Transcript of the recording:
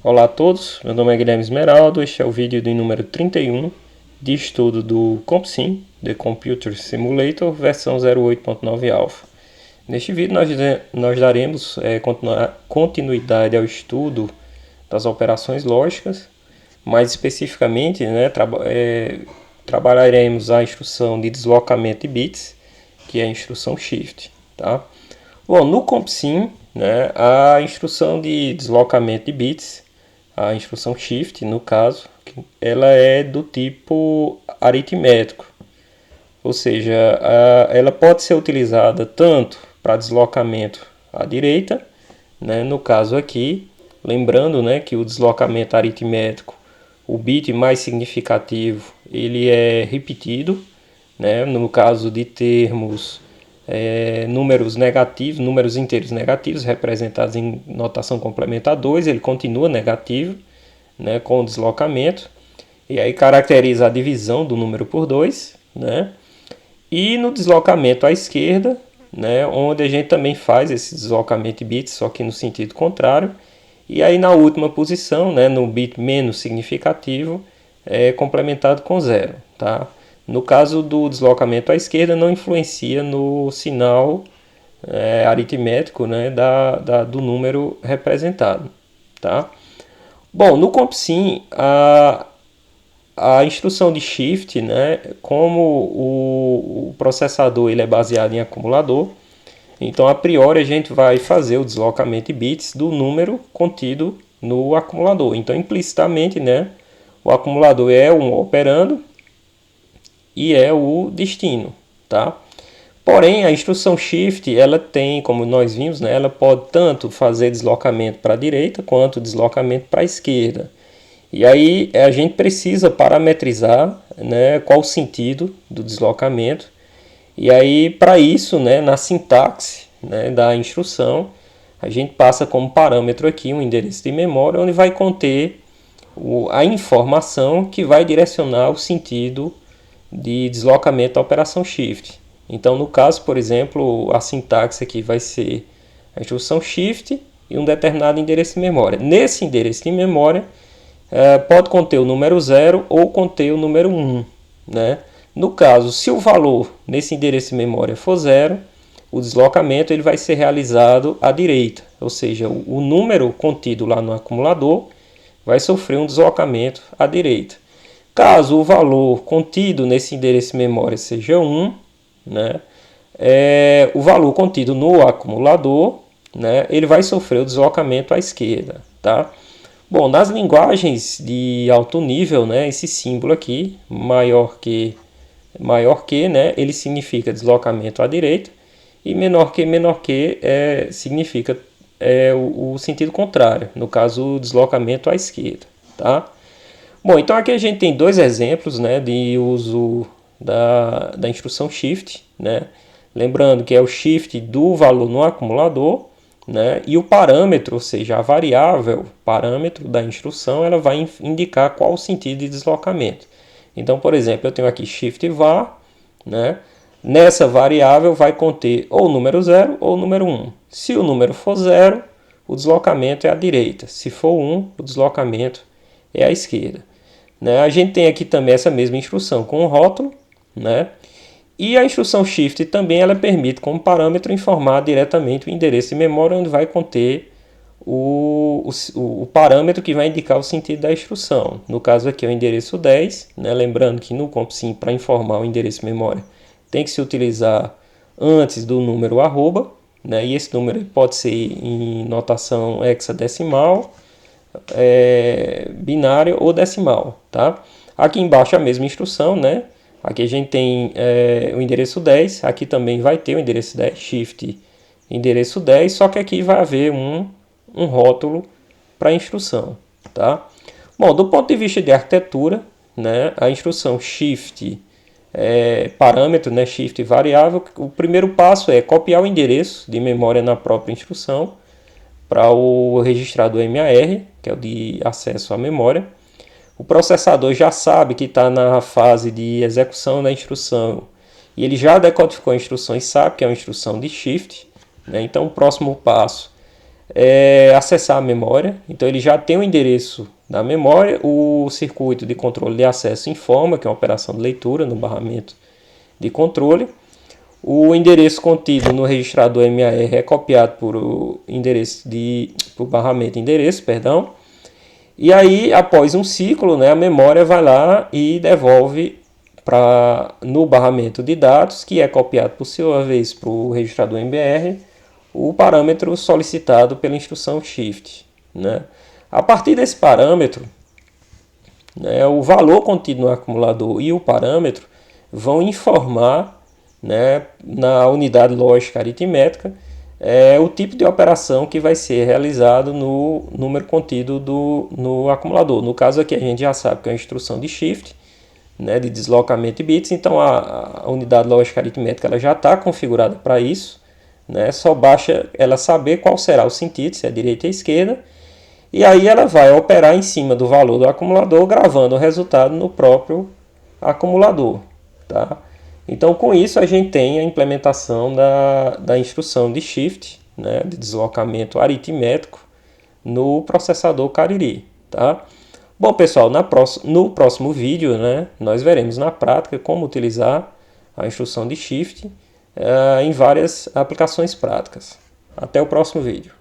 Olá a todos, meu nome é Guilherme Esmeraldo, este é o vídeo de número 31 de estudo do CompSim, The Computer Simulator, versão 08.9 Alpha. Neste vídeo nós daremos continuidade ao estudo das operações lógicas, mais especificamente trabalharemos a instrução de deslocamento de bits, que é a instrução Shift. Tá? Bom, no CompSim, a instrução de deslocamento de bits, a instrução Shift, no caso, ela é do tipo aritmético. Ou seja, ela pode ser utilizada tanto para deslocamento à direita, no caso aqui, lembrando que o deslocamento aritmético, o bit mais significativo, ele é repetido, no caso de termos números negativos, números inteiros negativos representados em notação complementar 2, ele continua negativo, com o deslocamento, e aí caracteriza a divisão do número por 2, e no deslocamento à esquerda, onde a gente também faz esse deslocamento de bits, só que no sentido contrário, e aí na última posição, no bit menos significativo, é complementado com 0, tá? No caso do deslocamento à esquerda, não influencia no sinal aritmético do número representado. Tá? Bom, no CompSim, a instrução de Shift, como o processador ele é baseado em acumulador, então a priori a gente vai fazer o deslocamento de bits do número contido no acumulador. Então implicitamente, o acumulador é um operando e é o destino, tá? Porém, a instrução Shift, ela tem, como nós vimos, ela pode tanto fazer deslocamento para a direita quanto deslocamento para a esquerda. E aí a gente precisa parametrizar qual o sentido do deslocamento. E aí, para isso, na sintaxe da instrução, a gente passa como parâmetro aqui um endereço de memória, onde vai conter a informação que vai direcionar o sentido de deslocamento da operação Shift. Então, no caso, por exemplo, a sintaxe aqui vai ser a instrução Shift e um determinado endereço de memória. Nesse endereço de memória, pode conter o número 0 ou conter o número 1. No caso, se o valor nesse endereço de memória for 0, o deslocamento ele vai ser realizado à direita. Ou seja, o número contido lá no acumulador vai sofrer um deslocamento à direita. Caso o valor contido nesse endereço de memória seja 1, o valor contido no acumulador, ele vai sofrer o deslocamento à esquerda. Tá? Bom, nas linguagens de alto nível, esse símbolo aqui, maior que, ele significa deslocamento à direita, e menor que significa o sentido contrário, no caso, o deslocamento à esquerda. Tá? Bom, então aqui a gente tem dois exemplos de uso da instrução Shift. Lembrando que é o Shift do valor no acumulador, e o parâmetro, ou seja, a variável parâmetro da instrução, ela vai indicar qual o sentido de deslocamento. Então, por exemplo, eu tenho aqui Shift var, nessa variável vai conter ou o número 0 ou o número 1. Se o número for 0, o deslocamento é à direita. Se for 1, o deslocamento é à esquerda. A gente tem aqui também essa mesma instrução com o rótulo, e a instrução Shift também ela permite como parâmetro informar diretamente o endereço de memória onde vai conter o parâmetro que vai indicar o sentido da instrução. No caso aqui é o endereço 10, lembrando que no CompSim para informar o endereço de memória tem que se utilizar antes do número arroba, e esse número pode ser em notação hexadecimal, binário ou decimal. Tá? Aqui embaixo a mesma instrução, aqui a gente tem o endereço 10, aqui também vai ter o endereço 10, Shift endereço 10, só que aqui vai haver um rótulo para a instrução. Tá? Bom, do ponto de vista de arquitetura, a instrução Shift parâmetro, Shift variável, o primeiro passo é copiar o endereço de memória na própria instrução para o registrador MAR, que é o de acesso à memória. O processador já sabe que está na fase de execução da instrução e ele já decodificou a instrução e sabe que é uma instrução de Shift. Então, o próximo passo acessar a memória. Então ele já tem o endereço da memória, o circuito de controle de acesso informa, que é uma operação de leitura no barramento de controle. O endereço contido no registrador MAR é copiado por barramento endereço, perdão. E aí, após um ciclo, né, a memória vai lá e devolve no barramento de dados, que é copiado por sua vez para o registrador MBR, o parâmetro solicitado pela instrução shift, né? A partir desse parâmetro, né, o valor contido no acumulador e o parâmetro vão informar, né, na unidade lógica aritmética o tipo de operação que vai ser realizado no número contido no acumulador. No caso aqui a gente já sabe que é a instrução de shift, né, de deslocamento de bits, então a unidade lógica aritmética ela já está configurada para isso, né, só basta ela saber qual será o sentido, se é direita ou esquerda, e aí ela vai operar em cima do valor do acumulador, gravando o resultado no próprio acumulador. Tá? Então, com isso, a gente tem a implementação da instrução de shift, né, de deslocamento aritmético, no processador Cariri. Tá? Bom, pessoal, no próximo vídeo, né, nós veremos na prática como utilizar a instrução de shift em várias aplicações práticas. Até o próximo vídeo.